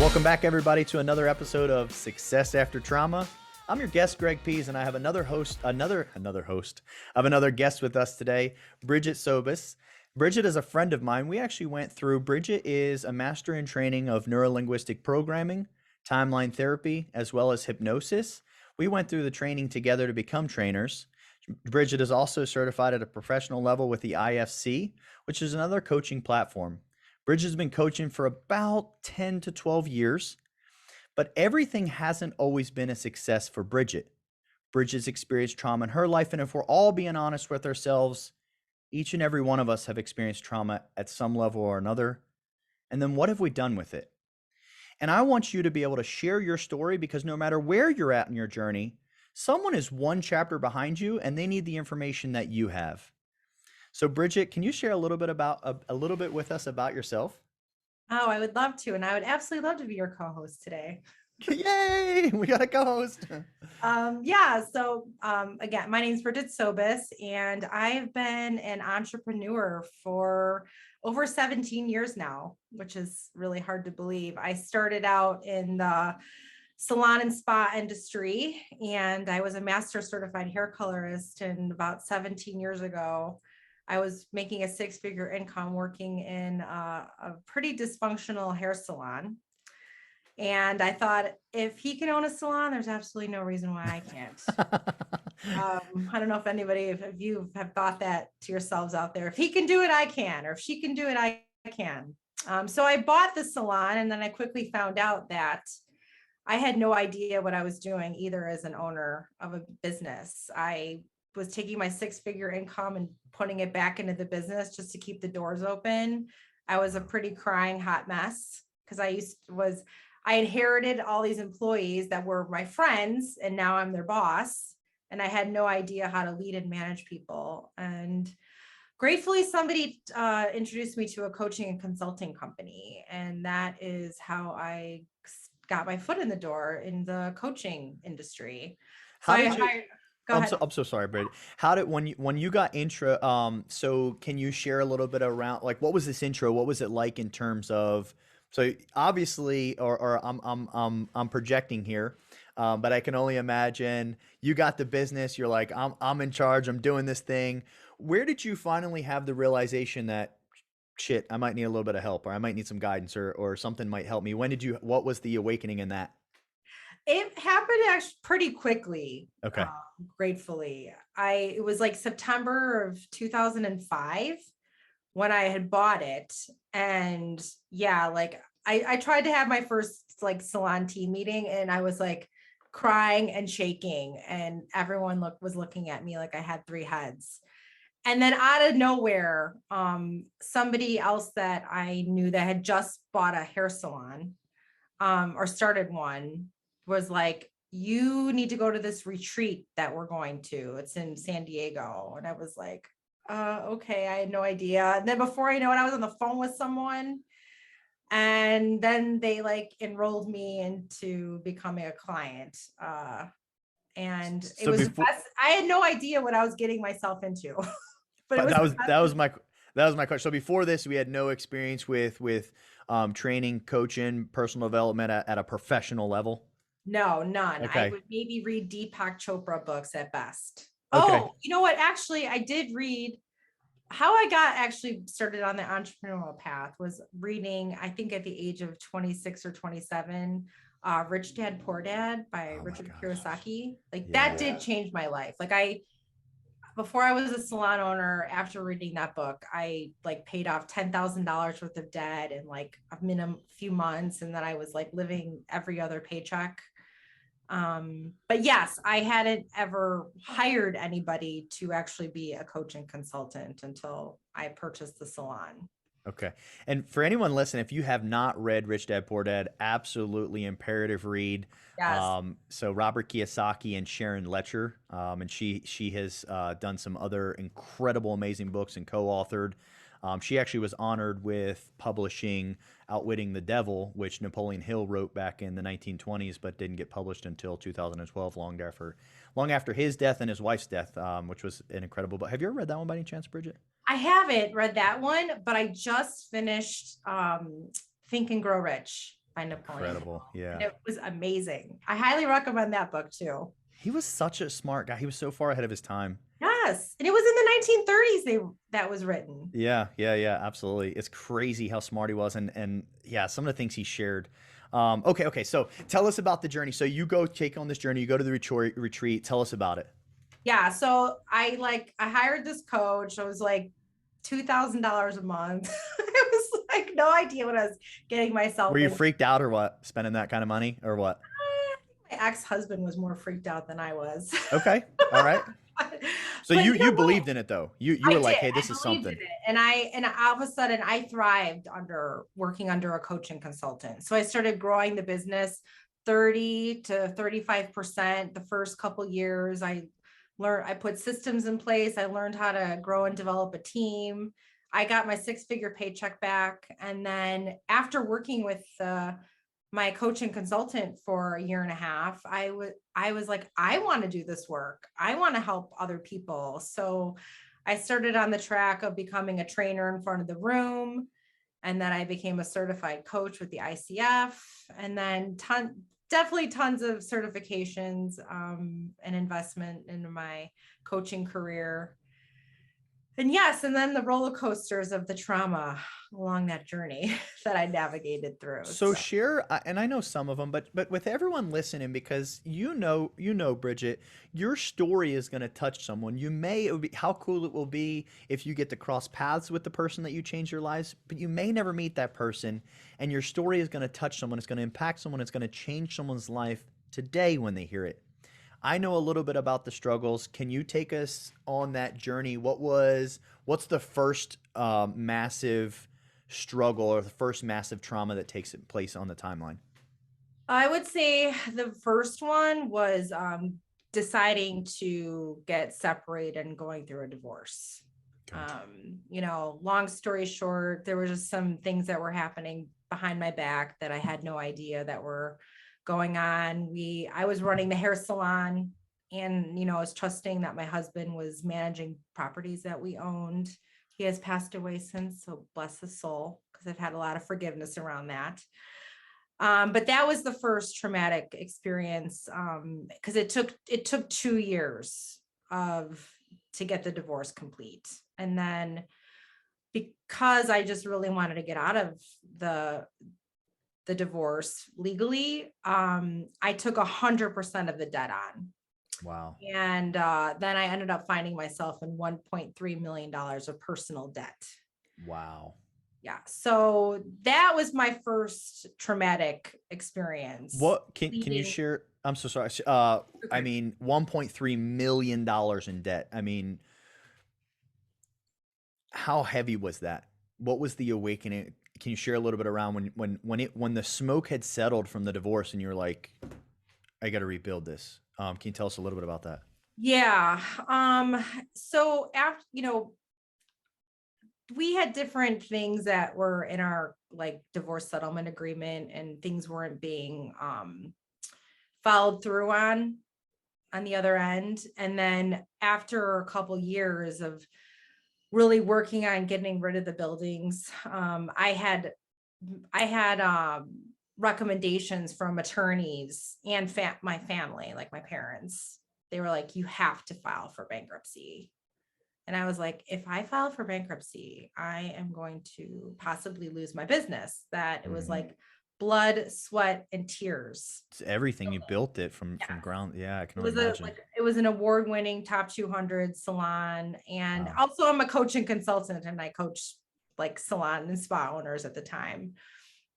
Welcome back, everybody, to another episode of Success After Trauma. I'm your guest, Greg Pihs, and I have another guest with us today, Brigette Sobus. Brigette is a friend of mine. We actually went through. Brigette is a master in training of neurolinguistic programming, timeline therapy, as well as hypnosis. We went through the training together to become trainers. Brigette is also certified at a professional level with the IFC, which is another coaching platform. Brigette's been coaching for about 10 to 12 years, but everything hasn't always been a success for Brigette. Brigette's experienced trauma in her life, and if we're all being honest with ourselves, each and every one of us have experienced trauma at some level or another. And then what have we done with it? And I want you to be able to share your story, because no matter where you're at in your journey, someone is one chapter behind you and they need the information that you have. So Brigette, can you share a little bit with us about yourself? Oh, I would love to. And I would absolutely love to be your co-host today. Yay, we got a co-host. Again, my name is Brigette Sobus, and I've been an entrepreneur for over 17 years now, which is really hard to believe. I started out in the salon and spa industry, and I was a master certified hair colorist. And about 17 years ago, I was making a six-figure income working in a pretty dysfunctional hair salon. And I thought, if he can own a salon, there's absolutely no reason why I can't. I don't know if anybody, if you have thought that to yourselves out there, if he can do it, I can, or if she can do it, I can. So I bought the salon, and then I quickly found out that I had no idea what I was doing either as an owner of a business. I was taking my six-figure income and putting it back into the business just to keep the doors open. I was a pretty crying hot mess, because I inherited all these employees that were my friends, and now I'm their boss, and I had no idea how to lead and manage people. And gratefully, somebody introduced me to a coaching and consulting company, and that is how I got my foot in the door in the coaching industry. So I'm so sorry, Brady. How did when you got intro? So can you share a little bit around, like, what was this intro? What was it like in terms of? So obviously, or I'm projecting here, but I can only imagine you got the business. You're like, I'm in charge. I'm doing this thing. Where did you finally have the realization that, shit, I might need a little bit of help, or I might need some guidance, or something might help me? What was the awakening in that? It happened actually pretty quickly. Okay. Gratefully, it was like September of 2005 when I had bought it. And yeah, like I tried to have my first like salon team meeting, and I was like crying and shaking, and everyone was looking at me like I had three heads. And then out of nowhere, somebody else that I knew that had just bought a hair salon, or started one, was like, you need to go to this retreat that we're going to. It's in San Diego. And I was like, okay, I had no idea. And then before I know it, I was on the phone with someone. And then they like enrolled me into becoming a client. And it So was the before, best. I had no idea what I was getting myself into. But it but was the best. that was my question. So before this, we had no experience with training, coaching, personal development at a professional level. No, none. I Okay. would maybe read Deepak Chopra books at best. Okay. Oh, you know what? Actually, I did read. How I got actually started on the entrepreneurial path was reading, I think at the age of 26 or 27, Rich Dad, Poor Dad by Oh my Richard gosh. Kiyosaki. Like Yeah. that did change my life. Before I was a salon owner, after reading that book, I like paid off $10,000 worth of debt in like a few months. And then I was like living every other paycheck. But yes, I hadn't ever hired anybody to actually be a coach and consultant until I purchased the salon. Okay. And for anyone listening, if you have not read Rich Dad Poor Dad, absolutely imperative read. Yes. So Robert Kiyosaki and Sharon Letcher, and she has done some other incredible, amazing books and co-authored. She actually was honored with publishing Outwitting the Devil, which Napoleon Hill wrote back in the 1920s, but didn't get published until 2012, long after his death and his wife's death, which was an incredible book. Have you ever read that one by any chance, Brigette? I haven't read that one, but I just finished Think and Grow Rich by Napoleon Incredible. Hill. And Yeah. it was amazing. I highly recommend that book too. He was such a smart guy. He was so far ahead of his time. Yes. And it was in the 1930s that was written. Yeah, yeah, yeah, absolutely. It's crazy how smart he was, and yeah, some of the things he shared. Okay. So tell us about the journey. So you go take on this journey. You go to the retreat. Tell us about it. Yeah. So I hired this coach. I was like $2,000 a month. I was like, no idea what I was getting Were myself you in. freaked out or what? Spending that kind of money or what? My ex-husband was more freaked out than I was. Okay, all right. but, So but you you know you what? believed in it though. You I were did. like, hey, this I is believed in something. it. And all of a sudden I thrived under working under a coaching consultant. So I started growing the business 30 to 35% the first couple years. I put systems in place. I learned how to grow and develop a team. I got my six-figure paycheck back. And then after working with my coaching consultant for a year and a half, I was like, I want to do this work. I want to help other people. So I started on the track of becoming a trainer in front of the room. And then I became a certified coach with the ICF. And then definitely tons of certifications and investment into my coaching career. And yes, and then the roller coasters of the trauma along that journey that I navigated through. So So share, and I know some of them, but with everyone listening, because Bridget, your story is going to touch someone. It would be how cool it will be if you get to cross paths with the person that you change your lives, but you may never meet that person, and your story is going to touch someone. It's going to impact someone. It's going to change someone's life today when they hear it. I know a little bit about the struggles. Can you take us on that journey? What's the first massive struggle or the first massive trauma that takes place on the timeline? I would say the first one was deciding to get separated and going through a divorce. Okay. Long story short, there were just some things that were happening behind my back that I had no idea that were going on. I was running the hair salon, and I was trusting that my husband was managing properties that we owned. He has passed away since, so bless his soul, because I've had a lot of forgiveness around that. But that was the first traumatic experience, because it took 2 years to get the divorce complete. And then because I just really wanted to get out of the divorce legally, I took 100% of the debt on. Wow. And then I ended up finding myself in $1.3 million of personal debt. Wow. Yeah. So that was my first traumatic experience. What can you leading- share? I'm so sorry. I mean, $1.3 million in debt. I mean, how heavy was that? What was the awakening? Can you share a little bit around when the smoke had settled from the divorce and you were like, I got to rebuild this? Can you tell us a little bit about that? Yeah. So after, we had different things that were in our like divorce settlement agreement, and things weren't being followed through on the other end. And then after a couple years of really working on getting rid of the buildings, I had recommendations from attorneys and my family, like my parents. They were like, you have to file for bankruptcy. And I was like, if I file for bankruptcy, I am going to possibly lose my business. That it was like blood, sweat, and tears. It's everything. You built it from ground. Yeah, I can It only was imagine. it was an award-winning top 200 salon. And Wow. also I'm a coaching consultant, and I coach like salon and spa owners at the time.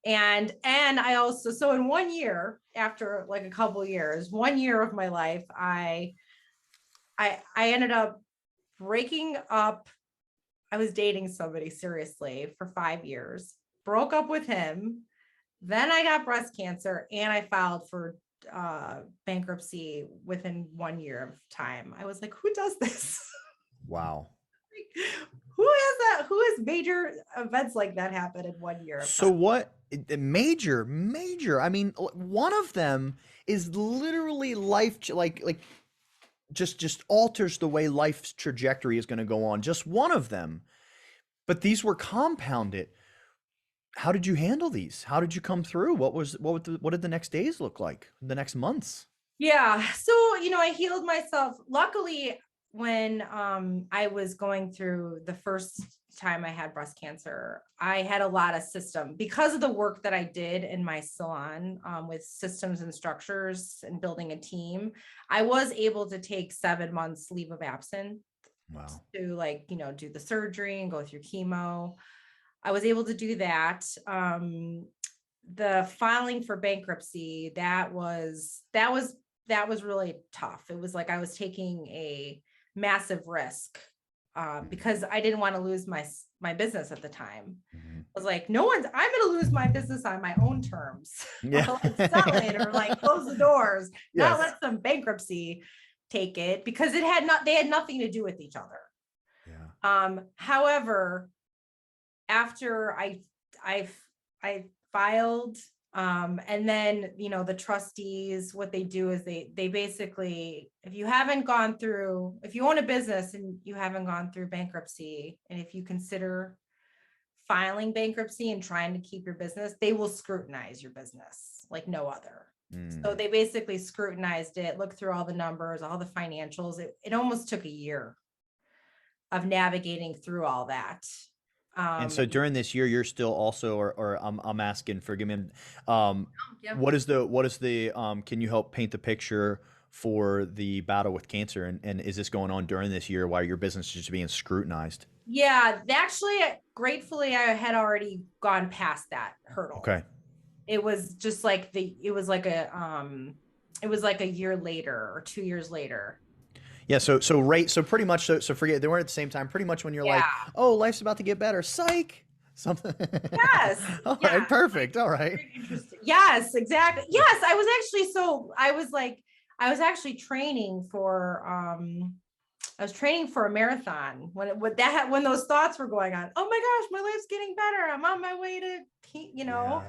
And I also, so in 1 year, after like a couple years, 1 year of my life, I ended up breaking up. I was dating somebody seriously for 5 years, broke up with him. Then I got breast cancer, and I filed for bankruptcy within 1 year of time. I was like, who does this? Wow. Who has that? Who has major events like that happen in 1 year of So time? what major, I mean, one of them is literally like just alters the way life's trajectory is going to go on. Just one of them. But these were compounded. how did you handle these? How did you come through? What did the next days look like? The next months? Yeah. So, I healed myself. Luckily, when I was going through the first time I had breast cancer, I had a lot of system because of the work that I did in my salon with systems and structures and building a team. I was able to take 7 months leave of absence Wow. to do the surgery and go through chemo. I was able to do that. The filing for bankruptcy, that was really tough. It was like I was taking a massive risk because I didn't want to lose my business at the time. Mhm. I was like, I'm going to lose my business on my own terms. Yeah. Like sell it or like close the doors, not Yes. let some bankruptcy take it because they had nothing to do with each other. Yeah. However, after I I filed, and then the trustees, what they do is they basically, if you own a business and you haven't gone through bankruptcy, and if you consider filing bankruptcy and trying to keep your business, they will scrutinize your business like no other. So Mm. they basically scrutinized it, looked through all the numbers, all the financials. It almost took a year of navigating through all that. And so during this year, you're still also, or I'm asking, forgive me. Um, Yeah. can you help paint the picture for the battle with cancer? And is this going on during this year while your business is just being scrutinized? Yeah, actually, gratefully, I had already gone past that hurdle. Okay. It was just like it was like a year later or 2 years later. Yeah. So pretty much. So forget they weren't at the same time. Pretty much when you're like, Yeah. oh, life's about to get better. Psych. Something. Yes. All Yeah. right. Like Perfect. All right. very interesting. Yes, exactly. Yes, I was actually training for a marathon when those thoughts were going on. Oh my gosh, my life's getting better. I'm on my way to, Yeah.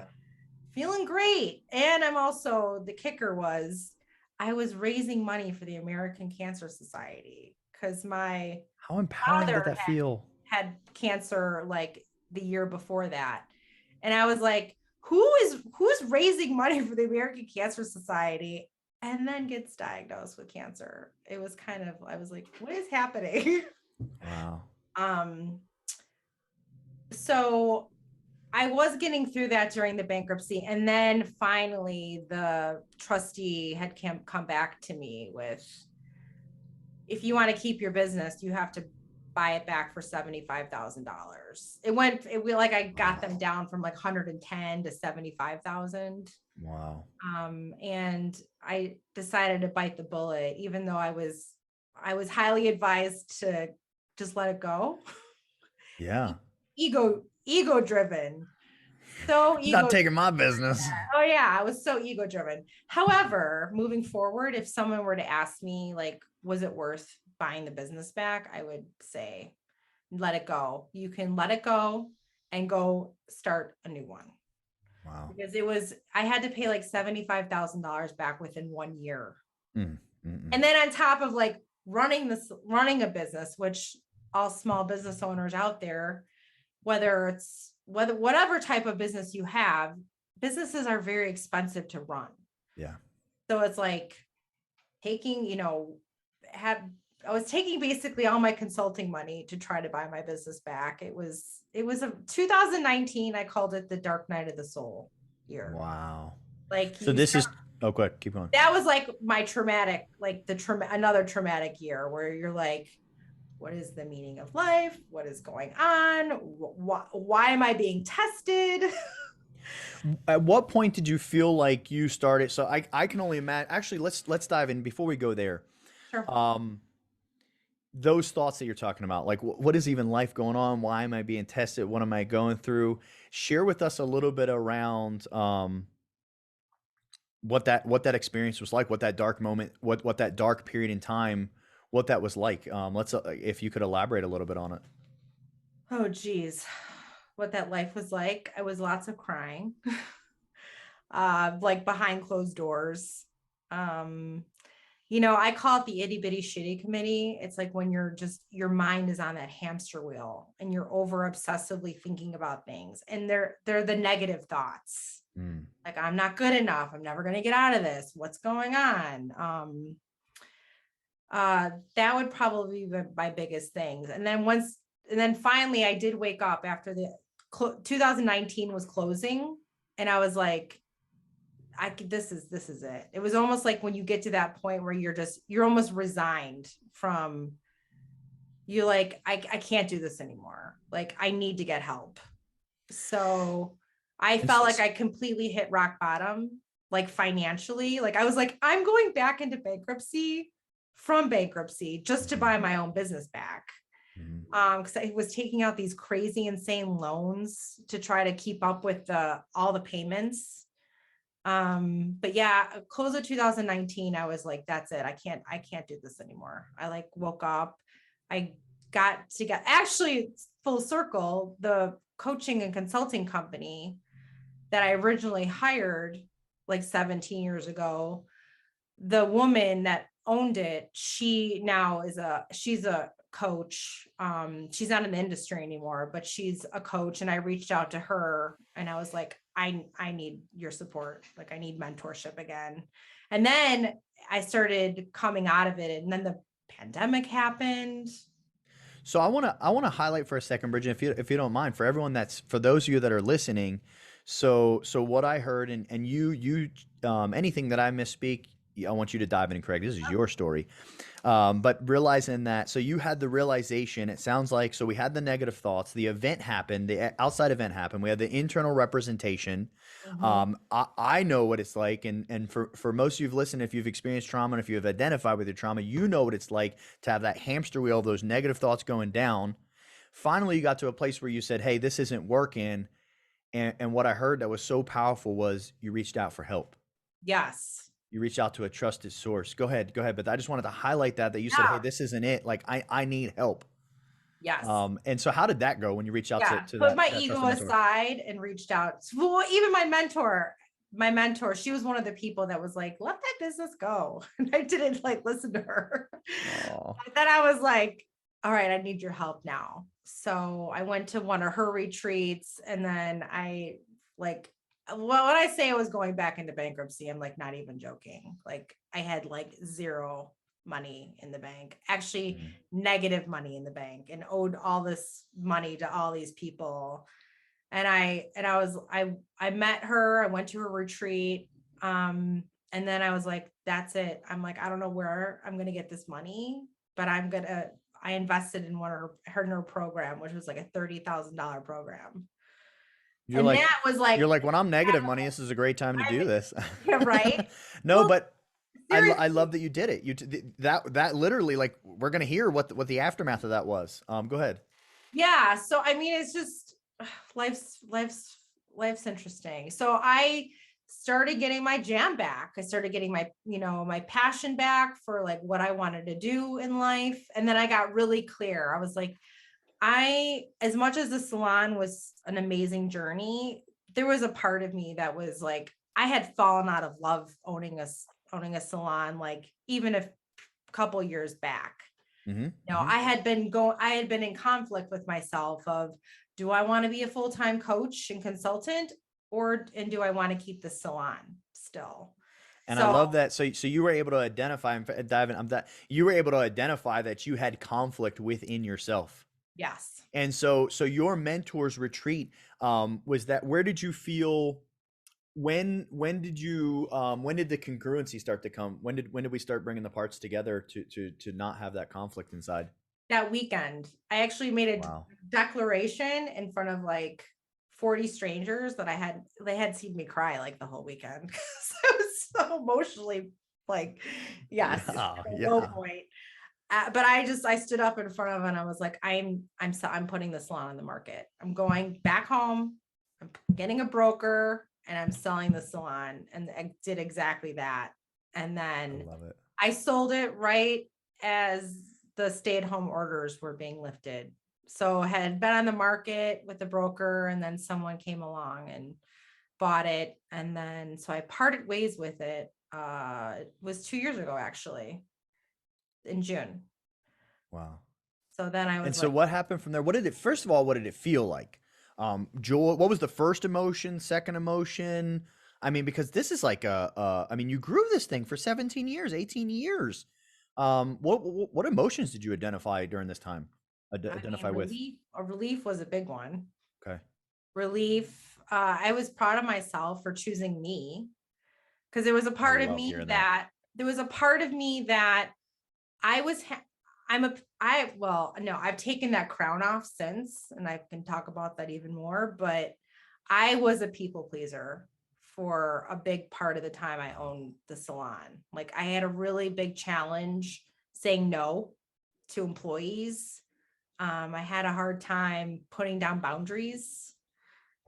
feeling great. And the kicker was I was raising money for the American Cancer Society because my How empowering did father that feel? had cancer like the year before that. And I was like, who's raising money for the American Cancer Society and then gets diagnosed with cancer? It was I was like, what is happening? Wow. um so I was getting through that during the bankruptcy. And then finally, the trustee had come back to me with, if you want to keep your business, you have to buy it back for $75,000. I got them down from like 110 to 75,000. Wow. And I decided to bite the bullet, even though I was highly advised to just let it go. Yeah. Ego driven. So Not ego. taking my business. Oh yeah, I was so ego driven. However, moving forward, if someone were to ask me, like, was it worth buying the business back? I would say, let it go. You can let it go and go start a new one. Wow. Because I had to pay like $75,000 back within 1 year. Mm, mm, mm. And then on top of like running a business, which all small business owners out there, whatever type of business you have, businesses are very expensive to run. Yeah. So it's like taking, have I was taking basically all my consulting money to try to buy my business back. It was a 2019. I called it the dark night of the soul year. Wow. Like So this is, oh, go ahead. Keep going. that was like my traumatic, like another traumatic year where you're like, what is the meaning of life? What is going on? Why am I being tested? At what point did you feel like you started? So I can only imagine. Actually, let's dive in before we go there. Sure. Um, those thoughts that you're talking about, like what is even life going on? Why am I being tested? What am I going through? Share with us a little bit around what that experience was like, what that dark moment, what that dark period in time, what that was like. Let's if you could elaborate a little bit on it. Oh, geez. What that life was like. I was lots of crying, like behind closed doors. Um, I call it the itty bitty shitty committee. It's like when your mind is on that hamster wheel and you're over obsessively thinking about things, and they're the negative thoughts. Mm. Like, I'm not good enough. I'm never going to get out of this. What's going on? That would probably be my biggest things. And then finally I did wake up after the 2019 was closing, and I was like, this is it. It was almost like when you get to that point where you're almost resigned from, you like, I can't do this anymore. Like, I need to get help. So I And felt like I completely hit rock bottom, like financially. Like, I was like, I'm going back into bankruptcy from bankruptcy just to buy my own business back. Because I was taking out these crazy, insane loans to try to keep up with all the payments. But yeah, close of 2019, I was like, that's it. I can't do this anymore. I like woke up. I got to get, actually, full circle, the coaching and consulting company that I originally hired like 17 years ago, the woman that owned it, she's a coach. She's not in the industry anymore, but she's a coach. And I reached out to her and I was like, I need your support. Like, I need mentorship again. And then I started coming out of it, and then the pandemic happened. So I want to highlight for a second, Bridget, if you don't mind, for everyone for those of you that are listening. So what I heard, and you anything that I misspeak, I want you to dive in and correct. This is your story. But realizing that, so you had the realization, it sounds like, so we had the negative thoughts, the event happened, the outside event happened, we had the internal representation. I know what it's like. And for most of you've listened, if you've experienced trauma and if you've identified with your trauma, you know what it's like to have that hamster wheel of those negative thoughts going down. Finally, you got to a place where you said, hey, this isn't working. And what I heard that was so powerful was you reached out for help. Yes. You reach out to a trusted source. Go ahead. But I just wanted to highlight that you said, hey, Yeah. this isn't it. Like, I need help. Yes. And so how did that go when you reach out Yeah. to Put my that ego trusted mentor? aside and reached out. Well, even my mentor, she was one of the people that was like, let that business go. And I didn't like listen to her. Oh, But then I was like, all right, I need your help now. So I went to one of her retreats, and then I like, well, when I say I was going back into bankruptcy, I'm like not even joking. Like, I had like zero money in the bank, actually negative money in the bank, and owed all this money to all these people. And I met her, I went to her retreat. And then I was like, that's it. I'm like, I don't know where I'm gonna get this money, but I invested in one of her program, which was like a $30,000 program. you're And like, that was like, when I'm negative money, this is a great time to I do this. yeah, right. No, Well, but I seriously. love that you did it. That literally, like, we're going to hear what the aftermath of that was. Go ahead. Yeah. So I mean, it's just life's interesting. So I started getting my jam back. I started getting my passion back for like what I wanted to do in life. And then I got really clear. I was like, as much as the salon was an amazing journey, there was a part of me that was like, I had fallen out of love owning a salon, like even a couple years back. Mm-hmm. I had been in conflict with myself of, do I want to be a full-time coach and consultant, and do I want to keep the salon still? And I So love that. So you were able to identify and dive in. You were able to identify that you had conflict within yourself. yes. And so your mentor's retreat, was that, where did you feel, when did you, when did the congruency start to come? When did we start bringing the parts together to not have that conflict inside? That weekend, I actually made a Wow. declaration in front of like 40 strangers that they had seen me cry like the whole weekend. I was so emotionally like, yes, Yeah. at a low Yeah. point. But I stood up in front of it and I was like, I'm putting the salon on the market. I'm going back home. I'm getting a broker and I'm selling the salon. And I did exactly that. And I then love it. I sold it right as the stay-at-home orders were being lifted. So I had been on the market with the broker, and then someone came along and bought it. And then so I parted ways with it. It was 2 years ago, actually, in June. Wow. So then I And was so like, what happened from there? What did it, first of all, what did it feel like? Joy, what was the first emotion, second emotion? I mean, because this is like I mean, you grew this thing for 17 years, 18 years. What emotions did you identify during this time? I mean, Identify with? relief was a big one. Okay. Relief. I was proud of myself for choosing me, because there was a I part of love me hearing that. that there was a part of me that I was I'm a I well, no, I've taken that crown off since, and I can talk about that even more, but I was a people pleaser for a big part of the time I Wow. owned the salon. Like, I had a really big challenge saying no to employees. I had a hard time putting down boundaries.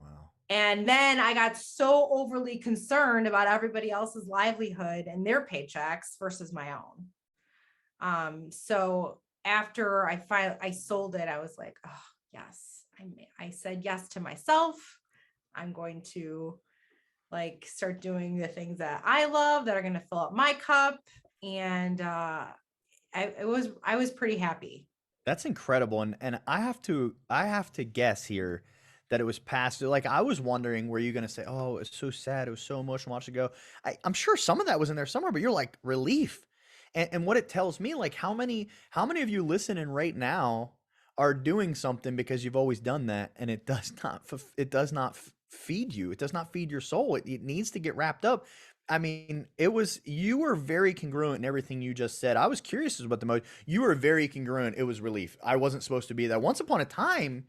Wow. And then I got so overly concerned about everybody else's livelihood and their paychecks versus my own. So after I sold it, I was like, oh yes, I said yes to myself. I'm going to like start doing the things that I love that are going to fill up my cup. And I was pretty happy. That's incredible, and I have to guess here that it was past. Like I was wondering, were you going to say, "Oh, it's so sad, it was so emotional watching it go"? I'm sure some of that was in there somewhere, but you're like relief, and what it tells me, like how many of you listening right now are doing something because you've always done that, and it does not feed you, it does not feed your soul. It needs to get wrapped up. I mean, you were very congruent in everything you just said. I was curious about the most. You were very congruent. It was relief. I wasn't supposed to be that. Once upon a time,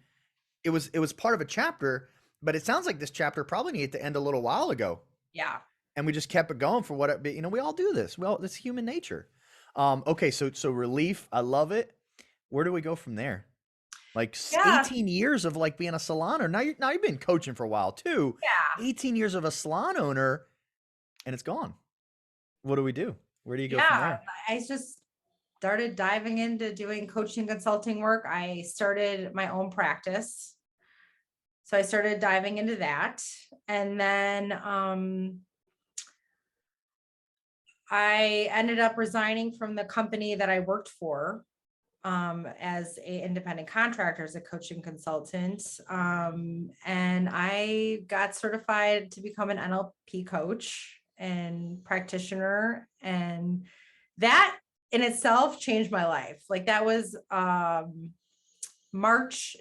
it was part of a chapter, but it sounds like this chapter probably needed to end a little while ago, Yeah. and we just kept it going for what it. You know, we all do this. Well, it's human nature. Okay, so relief. I love it. Where do we go from there? Like Yeah. 18 years of like being a salon owner. Now you've been coaching for a while too. Yeah. 18 years of a salon owner, and it's gone. What do we do? Where do you go from Yeah. there? I just started diving into doing coaching consulting work. I started my own practice. So I started diving into that. And then I ended up resigning from the company that I worked for as a independent contractor, as a coaching consultant. And I got certified to become an NLP coach and practitioner. And that in itself changed my life. Like, that was March,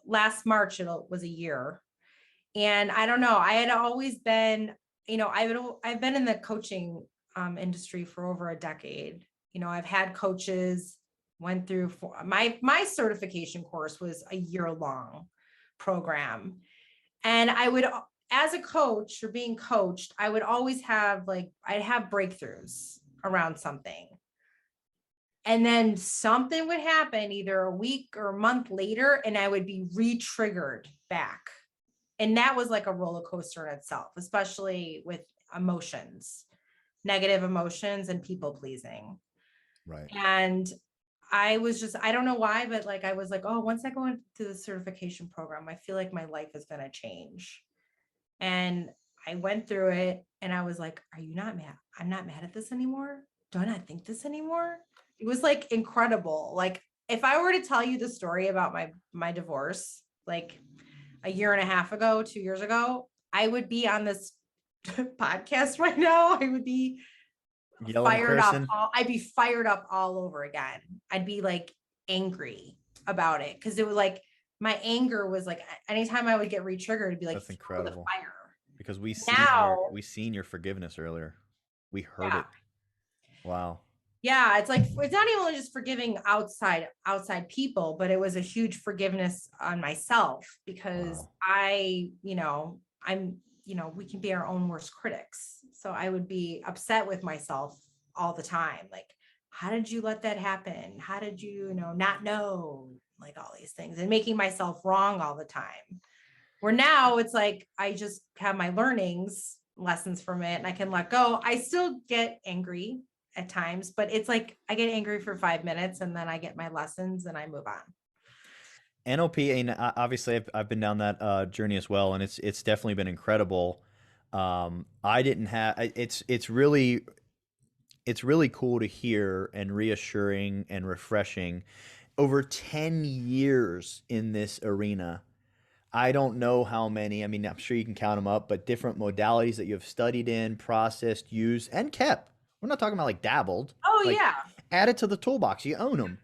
last March, it was a year. And I don't know, I had always been, I've been in the coaching industry for over a decade. I've had coaches, went through my certification course was a year long program. And I would, as a coach or being coached, I would always have I'd have breakthroughs around something. And then something would happen either a week or a month later, and I would be re-triggered back. And that was like a roller coaster in itself, especially with emotions, negative emotions and people pleasing. Right. And I don't know why, but I was like, oh, once I go into the certification program, I feel like my life is going to change. And I went through it and I was like, are you not mad? I'm not mad at this anymore. Do I not think this anymore? It was like incredible. Like, if I were to tell you the story about my divorce, like a year and a half ago, 2 years ago, I would be on this podcast right now. I would be Yelling and fired up. cursing. I'd be fired up all over again. I'd be like angry about it, because it was like my anger was like anytime I would get re-triggered, it'd be like That's fuel the incredible. fire. Because Now, we seen your forgiveness earlier. We heard yeah, it. Wow. yeah, it's like it's not even just forgiving outside people, but it was a huge forgiveness on myself, because Wow. we can be our own worst critics. So I would be upset with myself all the time. Like, how did you let that happen? How did you, not know, like all these things, and making myself wrong all the time. Where now it's like, I just have my lessons from it, and I can let go. I still get angry at times, but it's like I get angry for 5 minutes and then I get my lessons and I move on. NLP, and obviously I've been down that journey as well, and it's definitely been incredible. I didn't have. It's really cool to hear and reassuring and refreshing. Over 10 years in this arena. I don't know how many. I mean, I'm sure you can count them up, but different modalities that you have studied in, processed, used, and kept. We're not talking about like dabbled, Oh like yeah. added to the toolbox. You own them.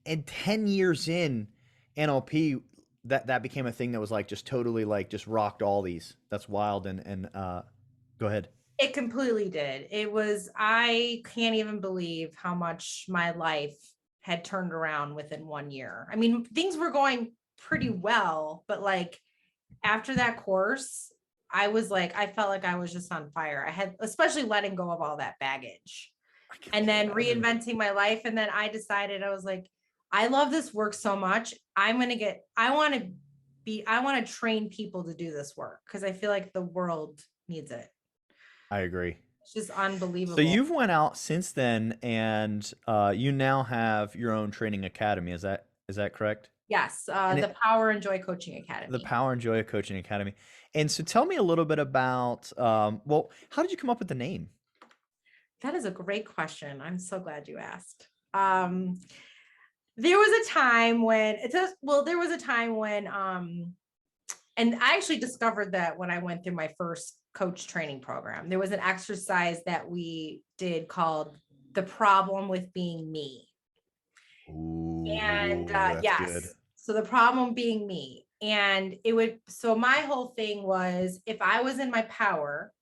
And 10 years in NLP, that became a thing that was like just totally like just rocked all these. That's wild. And go ahead. It completely did. I can't even believe how much my life had turned around within 1 year. I mean, things were going pretty well, but like after that course, I felt like I was just on fire. I had, especially letting go of all that baggage I can and only then imagine. reinventing my life. And then I decided, I was like, I love this work so much. I want to train people to do this work because I feel like the world needs it. I agree. It's just So unbelievable. you've went out since then, and you now have your own training academy. Is that correct? Yes, And the it, Power and Joy Coaching the Academy. Power and Joy of Coaching Academy. And so tell me a little bit about, well, how did you come up with the name? That is a great question. I'm so glad you asked. There was a time when it says, well, there was a time when, and I actually discovered that when I went through my first coach training program. There was an exercise that we did called the problem with being me. And Ooh, that's good. yes, so the problem being me. And so my whole thing was if I was in my power,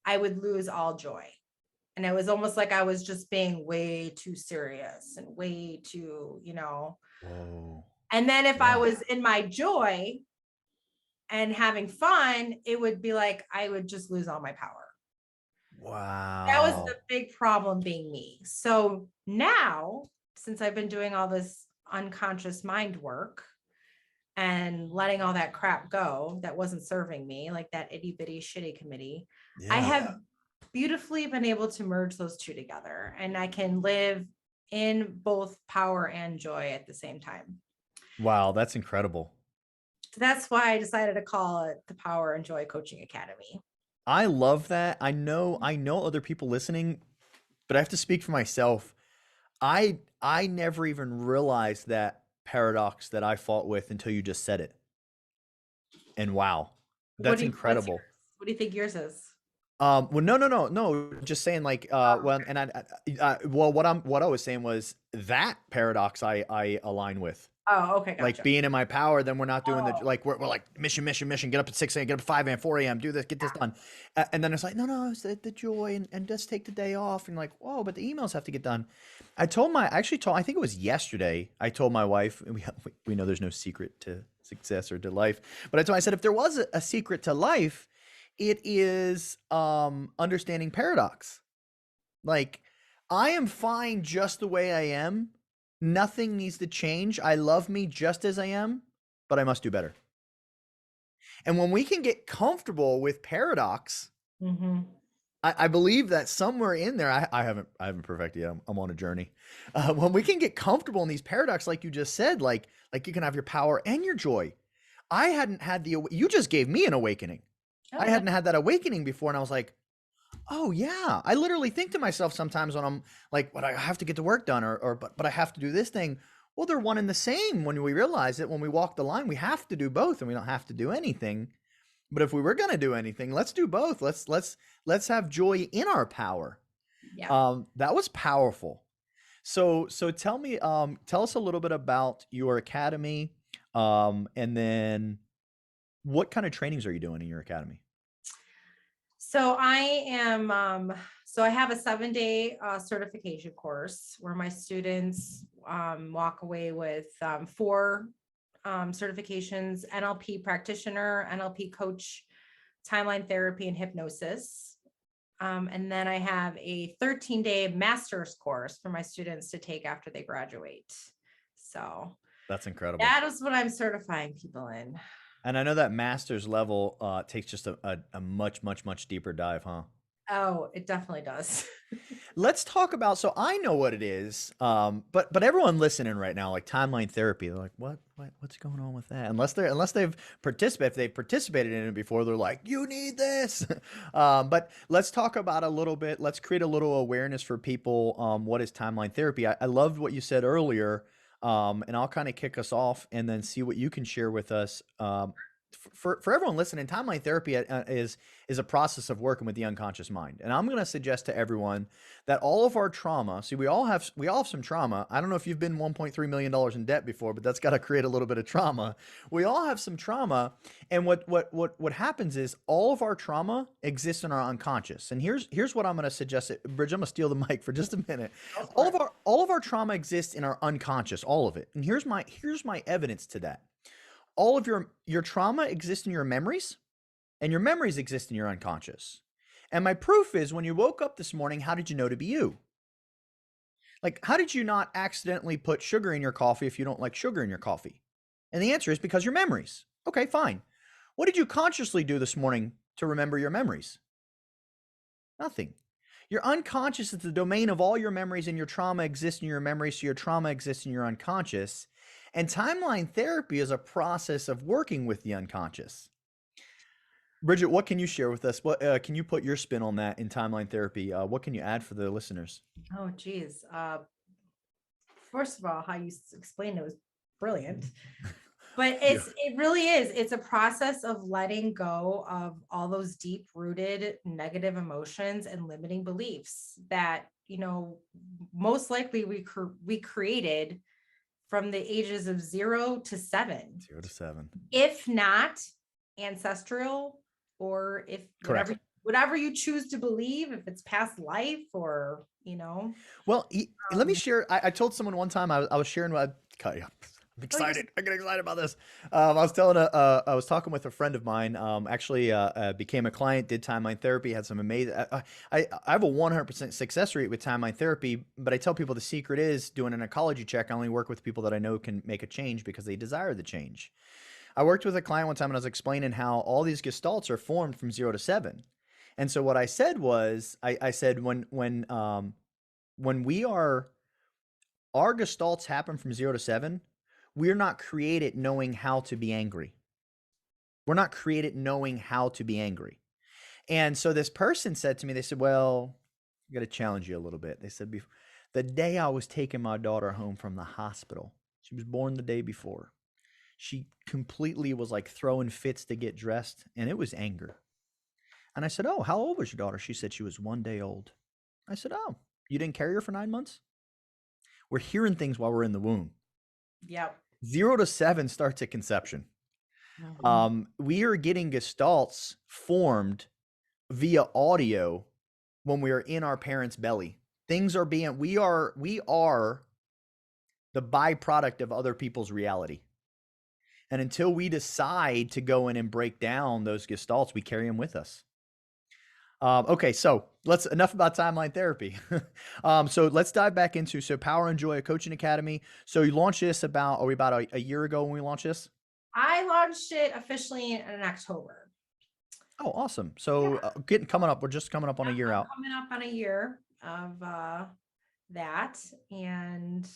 I would lose all joy. And it was almost like I was just being way too serious and way too, Whoa. And then if I Yeah. was in my joy and having fun, it would be like I would just lose all my power. That was the Wow. big problem being me. So now, since I've been doing all this unconscious mind work and letting all that crap go that wasn't serving me, like that itty bitty shitty committee, I Yeah. have beautifully been able to merge those two together and I can live in both power and joy at the same time. Wow, that's incredible. So that's why I decided to call it the Power and Joy Coaching Academy. I love that. I know other people listening, but I have to speak for myself. I never even realized that paradox that I fought with until you just said it. And wow, that's What's yours? incredible. What do you think yours is? Well, no, no, no, no. Just saying, like, well, and well, what I was saying was that paradox I align with. Oh, okay, Like gotcha. being in my power, then we're not doing the Oh, like we're like mission, mission, mission. Get up at 6 a.m., get up at 5 a.m., 4 a.m., do this, get this done, and then it's like no, it's the joy and just take the day off and like whoa, but the emails have to get done. I actually told I think it was yesterday. I told my wife, and we know there's no secret to success or to life, but I said if there was a secret to life, it is understanding paradox. Like, I am fine just the way I am. Nothing needs to change. I love me just as I am, but I must do better. And when we can get comfortable with paradox, mm-hmm. I believe that somewhere in there, I haven't perfected yet. I'm on a journey. When we can get comfortable in these paradox, like you just said, like you can have your power and your joy. I hadn't had you just gave me an awakening. I Oh, hadn't had that awakening before, and I was like, oh yeah. I literally think to myself sometimes when I'm like, but I have to get the work done or but I have to do this thing. Well, they're one and the same when we realize it. When we walk the line, we have to do both and we don't have to do anything. But if we were going to do anything, let's do both. Let's have joy in our power. yeah. That was powerful. So tell us a little bit about your academy. And then what kind of trainings are you doing in your academy? So I have a 7-day certification course where my students walk away with 4 certifications: NLP practitioner, NLP coach, timeline therapy, and hypnosis. And then I have a 13-day master's course for my students to take after they graduate. So That's incredible. that is what I'm certifying people in. And I know that master's level takes just a much, much, much deeper dive, huh? Oh, it definitely does. Let's talk about, so I know what it is, but everyone listening right now, like timeline therapy, they're like, what's going on with that? Unless they've participated, if they've participated in it before, they're like, you need this. But let's talk about a little bit. Let's create a little awareness for people. What is timeline therapy? I loved what you said earlier, and I'll kind of kick us off and then see what you can share with us. For everyone listening, timeline therapy is a process of working with the unconscious mind, and I'm going to suggest to everyone that all of our trauma, see, we all have some trauma. I don't know if you've been $1.3 million in debt before, but that's got to create a little bit of trauma. We all have some trauma. And what happens is all of our trauma exists in our unconscious. And here's what I'm going to suggest. Bridge, I'm going to steal the mic for just a minute. Go for it. All of our trauma exists in our unconscious, all of it. And here's my evidence to that. All of your trauma exists in your memories, and your memories exist in your unconscious. And my proof is, when you woke up this morning, how did you know to be you? Like, how did you not accidentally put sugar in your coffee if you don't like sugar in your coffee? And the answer is because your memories. Okay, fine. What did you consciously do this morning to remember your memories? Nothing. Your unconscious is the domain of all your memories, and your trauma exists in your memories, so your trauma exists in your unconscious. And timeline therapy is a process of working with the unconscious. Bridget, what can you share with us? What can you put your spin on that in timeline therapy? What can you add for the listeners? Oh, geez. First of all, how you explained it was brilliant. But Yeah. it really is. It's a process of letting go of all those deep rooted negative emotions and limiting beliefs that, most likely we created from the ages of 0 to 7, 0 to 7. if not ancestral, or if Correct. whatever you choose to believe, if it's past life or. Well, let me um, share. I told someone one time, I was sharing what I'm oh, you're excited. I get excited about this. I was talking with a friend of mine, actually became a client, did timeline therapy, had some amazing, I have a 100% success rate with timeline therapy, but I tell people the secret is doing an ecology check. I only work with people that I know can make a change because they desire the change. I worked with a client one time and I was explaining how all these gestalts are formed from 0 to 7. And so what I said was, I said, when we are, our gestalts happen from 0 to 7, we're not created knowing how to be angry. We're not created knowing how to be angry. And so this person said to me, they said, well, I got to challenge you a little bit. They said, the day I was taking my daughter home from the hospital, she was born the day before, she completely was like throwing fits to get dressed, and it was anger. And I said, oh, how old was your daughter? She said she was 1 day old. I said, oh, you didn't carry her for 9 months? We're hearing things while we're in the womb. Yep. 0 to 7 starts at conception. We are getting gestalts formed via audio when we are in our parents' belly. Things are being, we are the byproduct of other people's reality. And until we decide to go in and break down those gestalts, we carry them with us. Okay, so enough about timeline therapy. So let's dive back into, Power and Joy, a coaching academy. So you launched this about a year ago when we launched this? I launched it officially in October. Oh, awesome. So coming up, we're just coming up on a year out. Coming up on a year of that. And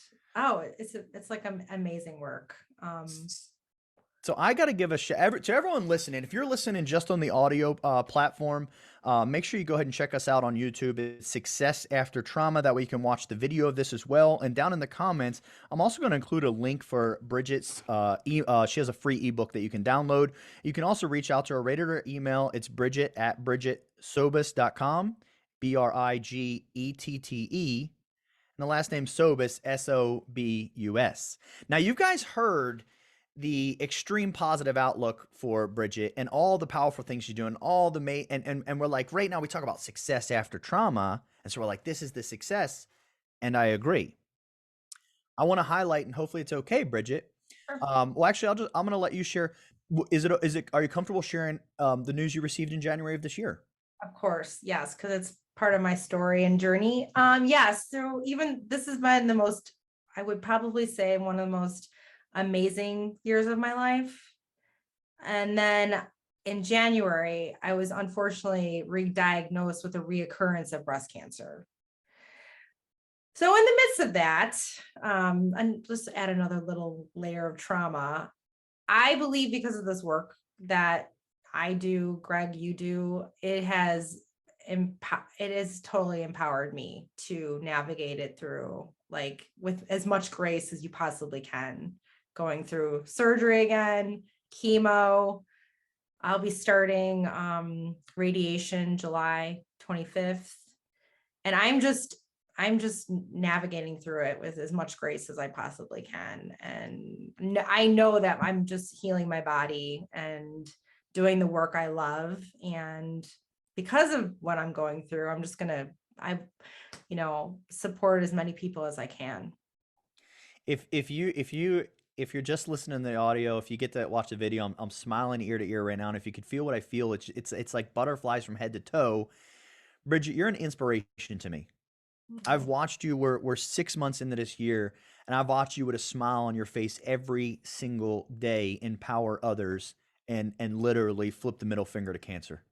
it's like amazing work. So I got to give to everyone listening. If you're listening just on the audio platform, make sure you go ahead and check us out on YouTube. It's Success After Trauma. That way you can watch the video of this as well. And down in the comments, I'm also going to include a link for Bridget's. She has a free ebook that you can download. You can also reach out to her, rate her email. It's Bridget@BridgetteSobus.com, BRIGETTE. And the last name Sobus, SOBUS. Now, you guys heard the extreme positive outlook for Bridget and all the powerful things she's doing, all the and we're like, right now we talk about success after trauma. And so we're like, this is the success. And I agree. I want to highlight, and hopefully it's okay, Bridget. Sure. Well, actually, I'm going to let you share. Are you comfortable sharing the news you received in January of this year? Of course. Yes. Cause it's part of my story and journey. Yes. So even this has been I would probably say, one of the most amazing years of my life. And then in January, I was unfortunately re-diagnosed with a reoccurrence of breast cancer. So in the midst of that, and just add another little layer of trauma, I believe because of this work that I do, Greg, you do, it has totally empowered me to navigate it through, like, with as much grace as you possibly can, going through surgery again, chemo. I'll be starting radiation July 25th. And I'm just navigating through it with as much grace as I possibly can. And I know that I'm just healing my body and doing the work I love. And because of what I'm going through, I'm just gonna, support as many people as I can. If you're just listening to the audio, if you get to watch the video, I'm smiling ear to ear right now. And if you could feel what I feel, it's like butterflies from head to toe. Brigette, you're an inspiration to me. I've watched you. We're 6 months into this year, and I've watched you with a smile on your face every single day empower others and literally flip the middle finger to cancer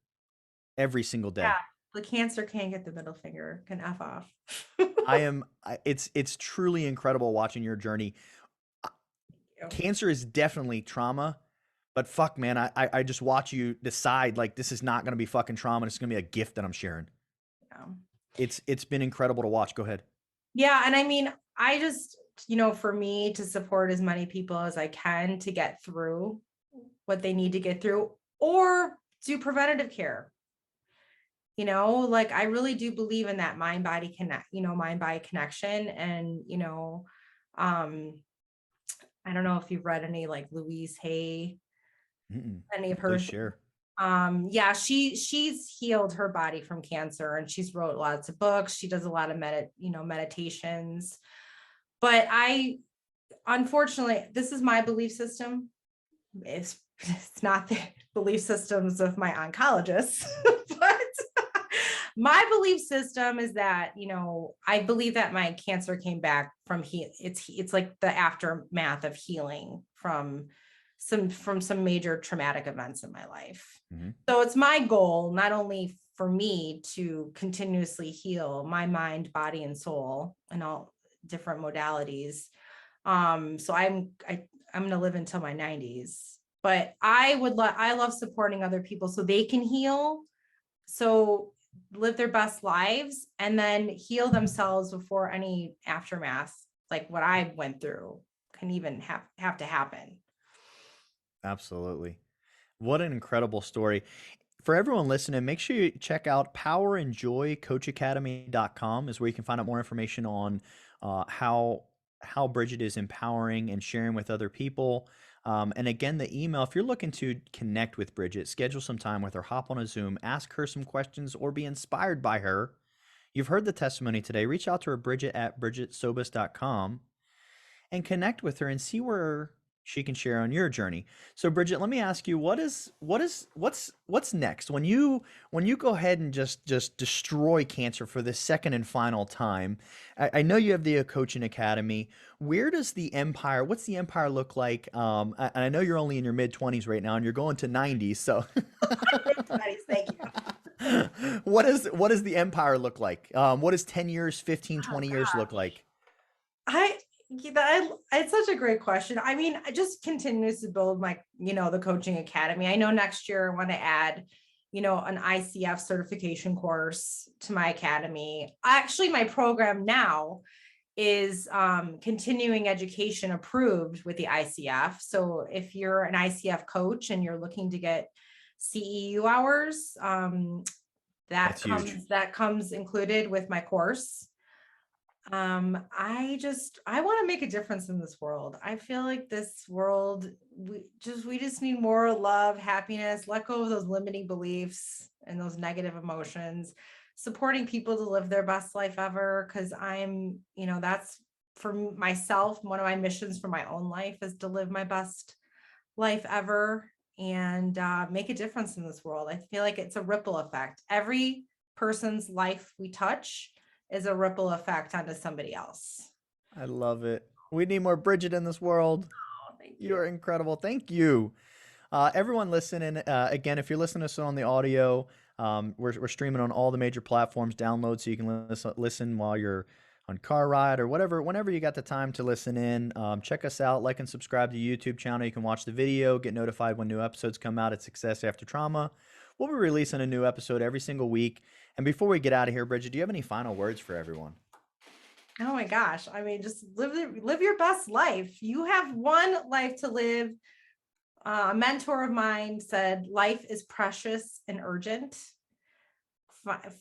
every single Yeah, day. the cancer can't get the middle finger, can F off. It's truly incredible watching your journey. Cancer is definitely trauma, but fuck, man, I just watch you decide like this is not going to be fucking trauma. It's going to be a gift that I'm sharing. Yeah. It's been incredible to watch. Go ahead. Yeah. And I mean, I just, for me to support as many people as I can to get through what they need to get through or do preventative care. Like I really do believe in that mind body connection. And, um, I don't know if you've read any like Louise Hay, Mm-mm. any of her. Please share. Yeah, she's healed her body from cancer and she's wrote lots of books. She does a lot of meditations. But unfortunately, this is my belief system. It's not the belief systems of my oncologists, but my belief system is that, I believe that my cancer came back from it's like the aftermath of healing from some major traumatic events in my life. Mm-hmm. So it's my goal not only for me to continuously heal my mind, body, and soul and all different modalities. So I'm going to live until my 90s, but I love supporting other people so they can heal, so live their best lives and then heal themselves before any aftermath, like what I went through, can even have to happen. Absolutely. What an incredible story. For everyone listening, make sure you check out powerandjoycoachacademy.com is where you can find out more information on how Brigette is empowering and sharing with other people. And again, the email, if you're looking to connect with Brigette, schedule some time with her, hop on a Zoom, ask her some questions, or be inspired by her. You've heard the testimony today. Reach out to her, Brigette at brigittesobus.com, and connect with her and see where she can share on your journey. So Brigette, let me ask you, what's next when you go ahead and just destroy cancer for the second and final time? I know you have the coaching academy. What's the empire look like? I know you're only in your mid-20s right now and you're going to 90s, so Thank you. what does the empire look like? What does 10 years, 15, Oh 20 years look gosh. like? It's such a great question. I mean, I just continues to build my, the coaching academy. I know next year I want to add, an ICF certification course to my academy. Actually, my program now is continuing education approved with the ICF. So if you're an ICF coach and you're looking to get CEU hours, That's huge. that comes included with my course. I want to make a difference in this world. I feel like this world, we just need more love, happiness, let go of those limiting beliefs and those negative emotions, supporting people to live their best life ever. Cause that's for myself. One of my missions for my own life is to live my best life ever and make a difference in this world. I feel like it's a ripple effect. Every person's life we touch is a ripple effect onto somebody else. I love it. We need more Brigette in this world. Oh, thank You you. are incredible. Thank you. Everyone listening, again, if you're listening to us on the audio, we're streaming on all the major platforms. Download so you can listen while you're on car ride or whatever, whenever you got the time to listen in. Check us out, like and subscribe to the YouTube channel. You can watch the video, get notified when new episodes come out at Success After Trauma. We'll be releasing a new episode every single week. And before we get out of here, Brigette, do you have any final words for everyone? Oh my gosh. I mean, just live your best life. You have one life to live. A mentor of mine said, life is precious and urgent.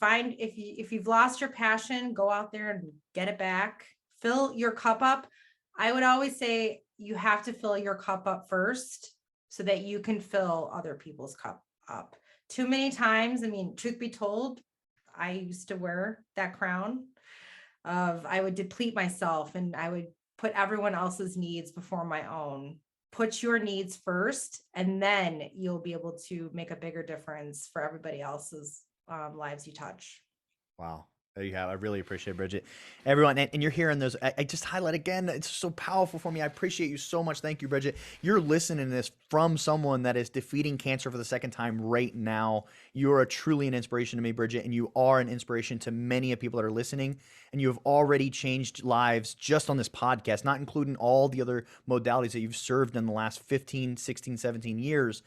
Find if you've lost your passion, go out there and get it back. Fill your cup up. I would always say you have to fill your cup up first so that you can fill other people's cup up. Too many times, I mean, truth be told, I used to wear that crown of I would deplete myself and I would put everyone else's needs before my own. Put your needs first, and then you'll be able to make a bigger difference for everybody else's lives you touch. Wow. There you have. I really appreciate it, Brigette. Everyone, and you're hearing those. I just highlight again. It's so powerful for me. I appreciate you so much. Thank you, Brigette. You're listening to this from someone that is defeating cancer for the second time right now. You are truly an inspiration to me, Brigette, and you are an inspiration to many of people that are listening. And you have already changed lives just on this podcast, not including all the other modalities that you've served in the last 15, 16, 17 years.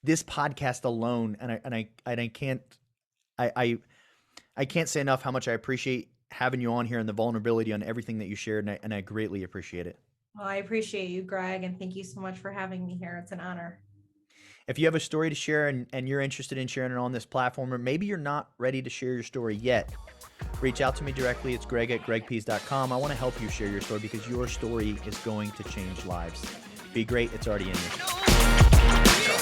This podcast alone, I can't say enough how much I appreciate having you on here and the vulnerability on everything that you shared, and I greatly appreciate it. Well, I appreciate you, Greg, and thank you so much for having me here. It's an honor. If you have a story to share and you're interested in sharing it on this platform, or maybe you're not ready to share your story yet, reach out to me directly. It's greg@gregpihs.com. I want to help you share your story because your story is going to change lives. Be great. It's already in you.